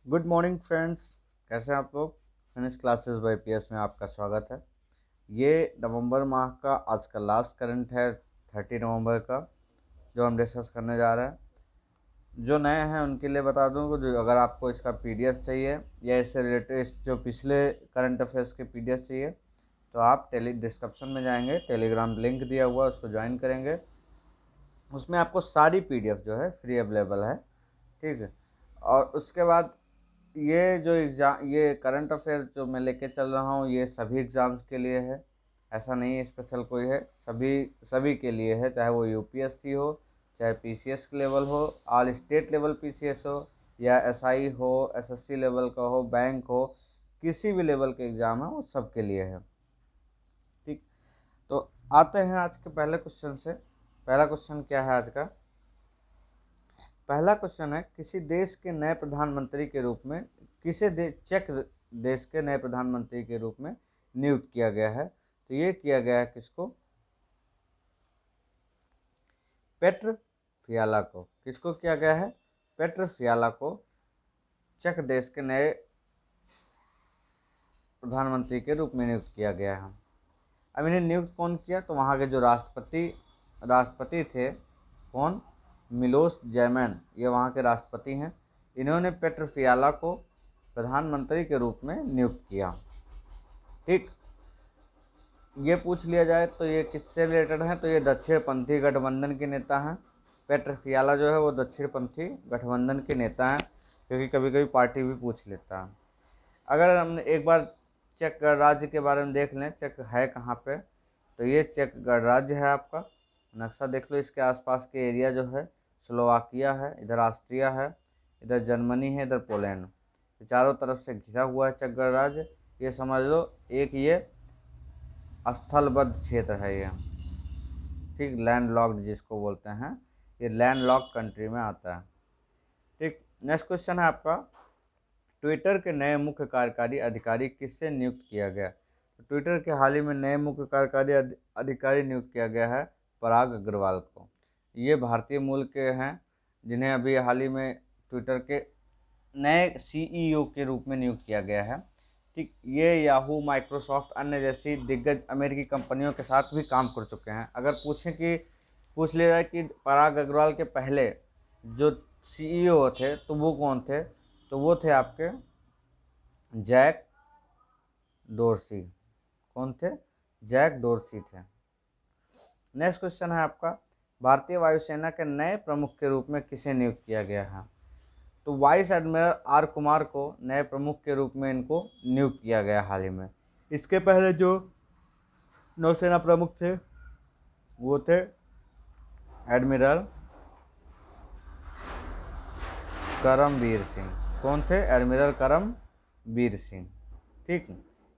Good morning friends. कैसे हैं आप लोग। फिनिश क्लासेस बाय पीएस में आपका स्वागत है। ये नवंबर माह का आज का लास्ट करंट है 30 नवंबर का, जो हम डिस्कस करने जा रहे हैं। जो नए हैं उनके लिए बता दूं कि जो अगर आपको इसका पीडीएफ चाहिए या इससे रिलेटेड जो पिछले करंट अफेयर्स के पीडीएफ चाहिए तो आप डिस्क्रिप्शन में जाएंगे, टेलीग्राम लिंक दिया हुआ है, उसको ज्वाइन करेंगे। उसमें आपको सारी पीडीएफ जो है फ्री अवेलेबल है। ठीक है। और उसके बाद ये जो एग्ज़ाम, ये करंट अफेयर जो मैं लेके चल रहा हूँ, ये सभी एग्ज़ाम्स के लिए है। ऐसा नहीं है स्पेशल कोई है, सभी सभी के लिए है, चाहे वो यूपीएससी हो, चाहे पीसीएस लेवल हो, ऑल स्टेट लेवल पीसीएस हो, या एसआई हो, एसएससी लेवल का हो, बैंक हो, किसी भी लेवल के एग्ज़ाम है वो सब के लिए है। ठीक। तो आते हैं आज के पहले क्वेश्चन से। पहला क्वेश्चन क्या है आज का। पहला क्वेश्चन है, किसी देश के नए प्रधानमंत्री के रूप में चेक देश के नए प्रधानमंत्री के रूप में नियुक्त किया गया है। तो ये किया गया है किसको? पेट्र फियाला को। किसको किया गया है? पेट्र फियाला को चेक देश के नए प्रधानमंत्री के रूप में नियुक्त किया गया है। अब इन्हें नियुक्त कौन किया? तो वहाँ के जो राष्ट्रपति थे, कौन? मिलोस जैमैन, ये वहाँ के राष्ट्रपति हैं। इन्होंने पेट्र फियाला को प्रधानमंत्री के रूप में नियुक्त किया। ठीक। ये पूछ लिया जाए तो ये किससे रिलेटेड है? तो ये दक्षिणपंथी गठबंधन के नेता हैं। पेट्र फियाला जो है वो दक्षिणपंथी गठबंधन के नेता हैं, क्योंकि कभी कभी पार्टी भी पूछ लेता है। अगर हम एक बार चेक गणराज्य के बारे में देख लें, चेक है कहाँ पे, तो ये चेक गणराज्य है। आपका नक्शा देख लो, इसके आसपास के एरिया जो है, स्लोवाकिया है, इधर ऑस्ट्रिया है, इधर जर्मनी है, इधर पोलैंड। तो चारों तरफ से घिरा हुआ है चेक गणराज्य। ये समझ लो एक ये स्थलबद्ध क्षेत्र है ये। ठीक, लैंड लॉक्ड जिसको बोलते हैं, ये लैंड लॉक्ड कंट्री में आता है। ठीक। नेक्स्ट क्वेश्चन है आपका, ट्विटर के नए मुख्य कार्यकारी अधिकारी किससे नियुक्त किया गया? तो ट्विटर के हाल ही में नए मुख्य कार्यकारी अधिकारी नियुक्त किया गया है पराग अग्रवाल को। ये भारतीय मूल के हैं, जिन्हें अभी हाल ही में ट्विटर के नए सीईओ के रूप में नियुक्त किया गया है। ठीक। ये याहू, माइक्रोसॉफ्ट, अन्य जैसी दिग्गज अमेरिकी कंपनियों के साथ भी काम कर चुके हैं। अगर पूछ लिया जाए कि पराग अग्रवाल के पहले जो सीईओ थे तो वो कौन थे, तो वो थे आपके जैक डोरसी। कौन थे? जैक डोरसी थे। नेक्स्ट क्वेश्चन है आपका, भारतीय वायुसेना के नए प्रमुख के रूप में किसे नियुक्त किया गया है? तो वाइस एडमिरल आर कुमार को नए प्रमुख के रूप में इनको नियुक्त किया गया हाल ही में। इसके पहले जो नौसेना प्रमुख थे वो थे एडमिरल करमबीर सिंह। कौन थे? एडमिरल करमबीर सिंह। ठीक,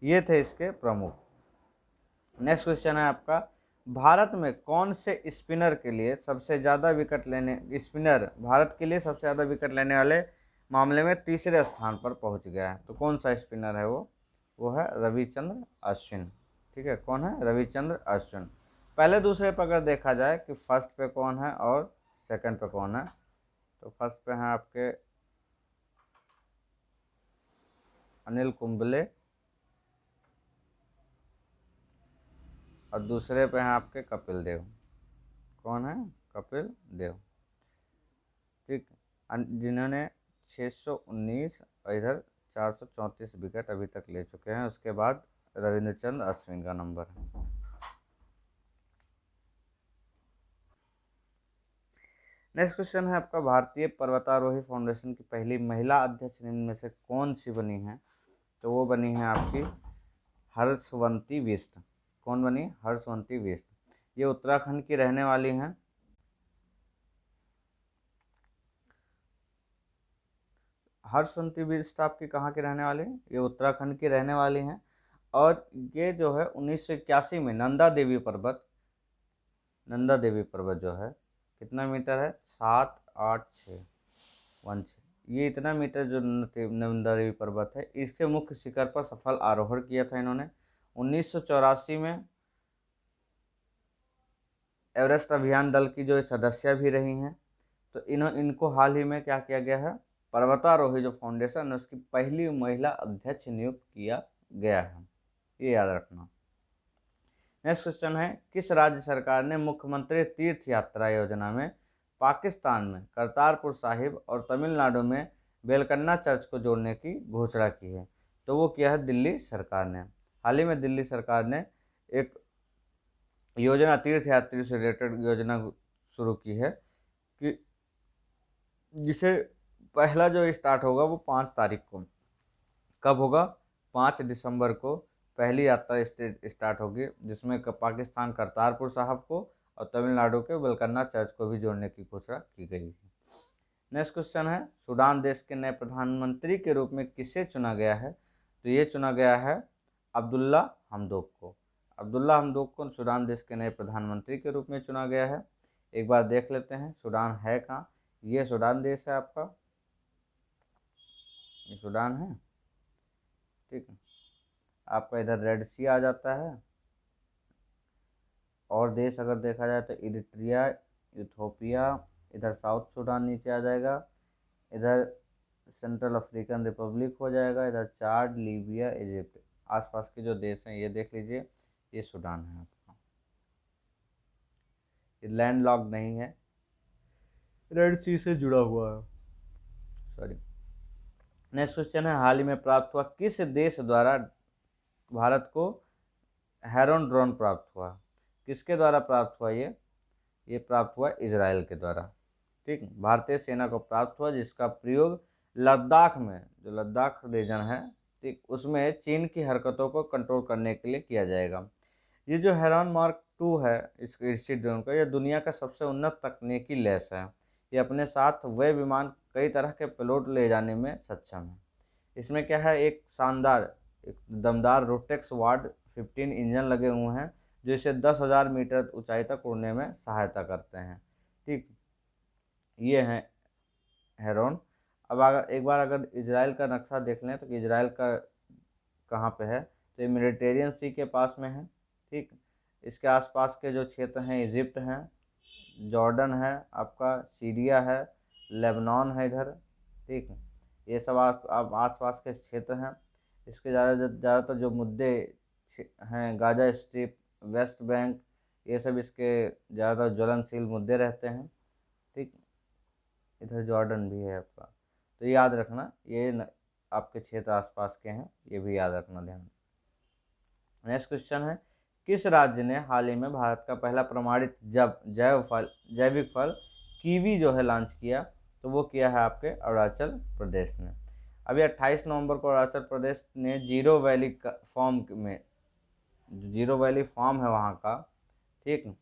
ये थे इसके प्रमुख। नेक्स्ट क्वेश्चन है आपका, भारत में कौन से स्पिनर के लिए सबसे ज़्यादा विकेट लेने स्पिनर भारत के लिए सबसे ज़्यादा विकेट लेने वाले मामले में तीसरे स्थान पर पहुंच गया है? तो कौन सा स्पिनर है वो है रविचंद्र अश्विन। ठीक है, कौन है? रविचंद्र अश्विन। पहले दूसरे पर अगर देखा जाए कि फर्स्ट पे कौन है और सेकंड पे कौन है, तो फर्स्ट पे हैं आपके अनिल कुंबले और दूसरे पे हैं आपके कपिल देव। कौन है? कपिल देव। ठीक। जिन्होंने 619 और इधर 434 विकेट अभी तक ले चुके हैं। उसके बाद रविंद्रचंद्र अश्विन का नंबर है। नेक्स्ट क्वेश्चन है आपका, भारतीय पर्वतारोही फाउंडेशन की पहली महिला अध्यक्ष इनमें से कौन सी बनी है? तो वो बनी है आपकी हर्षवंती बिष्ट। कौन बनी? हर्षवंती बिष्ट। ये उत्तराखंड की रहने वाली हैं। हर्षवंती बिष्ट आपकी कहाँ की रहने वाली हैं? ये उत्तराखंड की रहने वाली हैं। और ये जो है 1981 में नंदा देवी पर्वत जो है कितना मीटर है? 78616। ये इतना मीटर जो नंदा देवी पर्वत है, इसके मुख्य शिखर पर सफल आरोहण किया था इन्होंने 1984 में। एवरेस्ट अभियान दल की जो सदस्य भी रही हैं। तो इनको हाल ही में क्या किया गया है? पर्वतारोही जो फाउंडेशन है उसकी पहली महिला अध्यक्ष नियुक्त किया गया है, ये याद रखना। नेक्स्ट क्वेश्चन है, किस राज्य सरकार ने मुख्यमंत्री तीर्थ यात्रा योजना में पाकिस्तान में करतारपुर साहिब और तमिलनाडु में वेलकन्ना चर्च को जोड़ने की घोषणा की है? तो वो किया है दिल्ली सरकार ने। हाल ही में दिल्ली सरकार ने एक योजना तीर्थ यात्री से रिलेटेड योजना शुरू की है कि जिसे पहला जो स्टार्ट होगा वो 5 तारीख को, कब होगा? 5 दिसंबर को पहली यात्रा स्टार्ट होगी, जिसमें पाकिस्तान करतारपुर साहब को और तमिलनाडु के वेलकन्ना चर्च को भी जोड़ने की घोषणा की गई है। नेक्स्ट क्वेश्चन है, सूडान देश के नए प्रधानमंत्री के रूप में किसे चुना गया है? तो ये चुना गया है अब्दुल्ला हमदोक को। अब्दुल्ला हमदोक को सूडान देश के नए प्रधानमंत्री के रूप में चुना गया है। एक बार देख लेते हैं सूडान है कहाँ। ये सूडान देश है आपका, ये सूडान है, ठीक है। आपका इधर रेड सी आ जाता है, और देश अगर देखा जाए तो इरिट्रिया, इथोपिया, इधर साउथ सूडान नीचे आ जाएगा, इधर सेंट्रल अफ्रीकन रिपब्लिक हो जाएगा, इधर चाड, लीबिया, इजिप्ट, आसपास के जो देश हैं ये देख लीजिए, ये सूडान है आपका। ये लैंड लॉक नहीं है, रेड सी से जुड़ा हुआ है, सॉरी। नेक्स्ट क्वेश्चन है, हाल ही में प्राप्त हुआ किस देश द्वारा भारत को हेरॉन ड्रोन प्राप्त हुआ? किसके द्वारा प्राप्त हुआ? ये प्राप्त हुआ इजराइल के द्वारा, ठीक। भारतीय सेना को प्राप्त हुआ, जिसका प्रयोग लद्दाख में, जो लद्दाख रीजन है, ठीक, उसमें चीन की हरकतों को कंट्रोल करने के लिए किया जाएगा। ये जो हेरॉन मार्क 2 है इस ड्रोन का, यह दुनिया का सबसे उन्नत तकनीकी लैस है। ये अपने साथ वे विमान कई तरह के पेलोड ले जाने में सक्षम है। इसमें क्या है, एक शानदार, एक दमदार रोटेक्स वार्ड 15 इंजन लगे हुए हैं, जो इसे 10,000 मीटर ऊंचाई तक उड़ने में सहायता करते हैं, ठीक। ये हैं हेरॉन। अब अगर एक बार अगर इजराइल का नक्शा देख लें तो इजराइल का कहाँ पे है, तो ये मेडिटेरियन सी के पास में है, ठीक। इसके आसपास के जो क्षेत्र हैं, इजिप्ट हैं, जॉर्डन है, आपका सीरिया है, लेबनान है इधर, ठीक। ये सब आप आसपास के क्षेत्र हैं। इसके ज़्यादातर जो मुद्दे हैं, गाजा स्ट्रिप, वेस्ट बैंक, ये सब इसके ज़्यादातर ज्वलनशील मुद्दे रहते हैं, ठीक। इधर जॉर्डन भी है आपका, तो याद रखना ये आपके क्षेत्र आसपास के हैं, ये भी याद रखना ध्यान। नेक्स्ट क्वेश्चन है, किस राज्य ने हाल ही में भारत का पहला प्रमाणित जैविक फल कीवी जो है लॉन्च किया? तो वो किया है आपके अरुणाचल प्रदेश ने। अभी 28 नवंबर को अरुणाचल प्रदेश ने जीरो वैली फॉर्म में, जीरो वैली फॉर्म है वहाँ का, ठीक,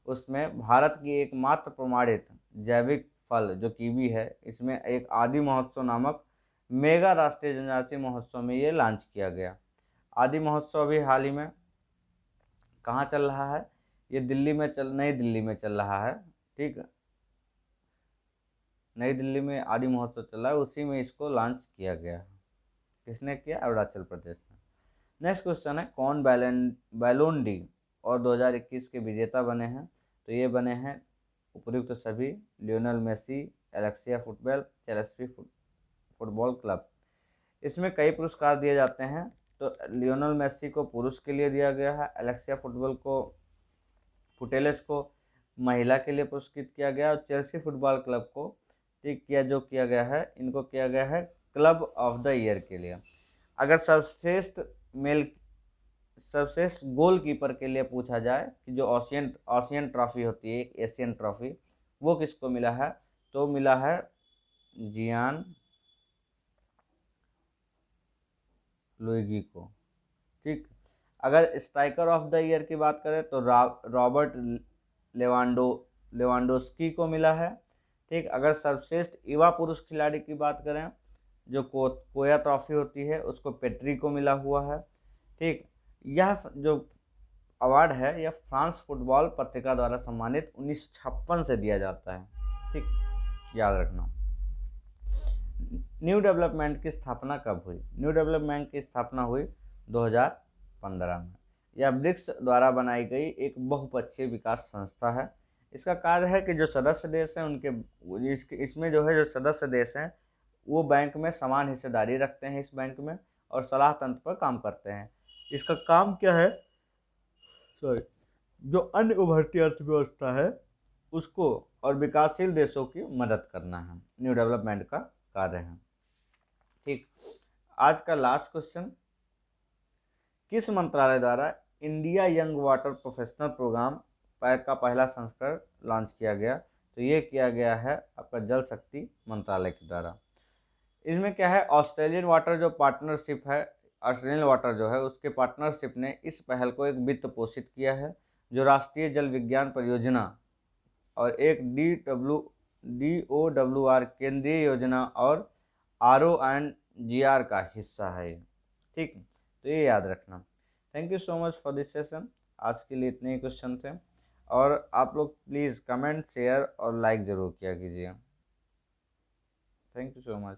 उसमें भारत की एकमात्र प्रमाणित जैविक फल जो कीवी है, इसमें एक आदि महोत्सव नामक मेगा राष्ट्रीय जनजातीय महोत्सव में ये लॉन्च किया गया। आदि महोत्सव अभी हाल ही में कहाँ चल रहा है? ये नई दिल्ली में चल रहा है, ठीक। नई दिल्ली में आदि महोत्सव चल रहा है, उसी में इसको लॉन्च किया गया है। किसने किया? अरुणाचल प्रदेश ने। नेक्स्ट क्वेश्चन है, कौन बैलोन डी और 2021 के विजेता बने हैं? तो ये बने हैं उपयुक्त सभी, Lionel Messi, Alexia Chelsea football club. इसमें कई पुरस्कार दिए जाते हैं, तो लियोनेल मेसी को पुरुष के लिए दिया गया है, एलेक्सिया फुटेलेस को महिला के लिए पुरस्कृत किया गया, और चेल्सी फुटबॉल क्लब को ठीक किया गया है, इनको किया गया है क्लब ऑफ द ईयर के लिए। अगर सर्वश्रेष्ठ गोलकीपर के लिए पूछा जाए कि जो ऑसियन ट्रॉफी होती है, एक एशियन ट्रॉफी, वो किसको मिला है? तो मिला है जियान लुइगी को, ठीक। अगर स्ट्राइकर ऑफ द ईयर की बात करें तो रॉबर्ट लेवांडोस्की को मिला है, ठीक। अगर सर्वश्रेष्ठ युवा पुरुष खिलाड़ी की बात करें, जो कोया ट्रॉफी होती है, उसको पेट्री को मिला हुआ है, ठीक। यह जो अवार्ड है यह फ्रांस फुटबॉल पत्रिका द्वारा सम्मानित 1956 से दिया जाता है, ठीक, याद रखना। न्यू डेवलपमेंट की स्थापना कब हुई? न्यू डेवलपमेंट की स्थापना हुई 2015 में। यह ब्रिक्स द्वारा बनाई गई एक बहुपक्षीय विकास संस्था है। इसका कार्य है कि जो सदस्य देश हैं उनके इसमें जो है जो सदस्य देश हैं वो बैंक में समान हिस्सेदारी रखते हैं इस बैंक में, और सलाह तंत्र पर काम करते हैं। इसका काम क्या है, सॉरी, जो अन्य उभरती अर्थव्यवस्था है उसको और विकासशील देशों की मदद करना है, न्यू डेवलपमेंट का कार्य है। ठीक, आज का लास्ट क्वेश्चन, किस मंत्रालय द्वारा India young water professional program का पहला संस्करण लॉन्च किया गया? तो ये किया गया है आपका जल शक्ति मंत्रालय के द्वारा। इसमें क्या है, ऑस्ट्रेलियन वाटर जो पार्टनरशिप है, ऑस्ट्रेलियन वाटर जो है उसके पार्टनरशिप ने इस पहल को एक वित्त पोषित किया है, जो राष्ट्रीय जल विज्ञान परियोजना और एक DOWR केंद्रीय योजना और RONGR का हिस्सा है। ठीक, तो ये याद रखना। Thank you so much for this session. आज के लिए इतने ही क्वेश्चन थे, और आप लोग प्लीज़ कमेंट, शेयर और लाइक ज़रूर किया कीजिए। Thank you so much.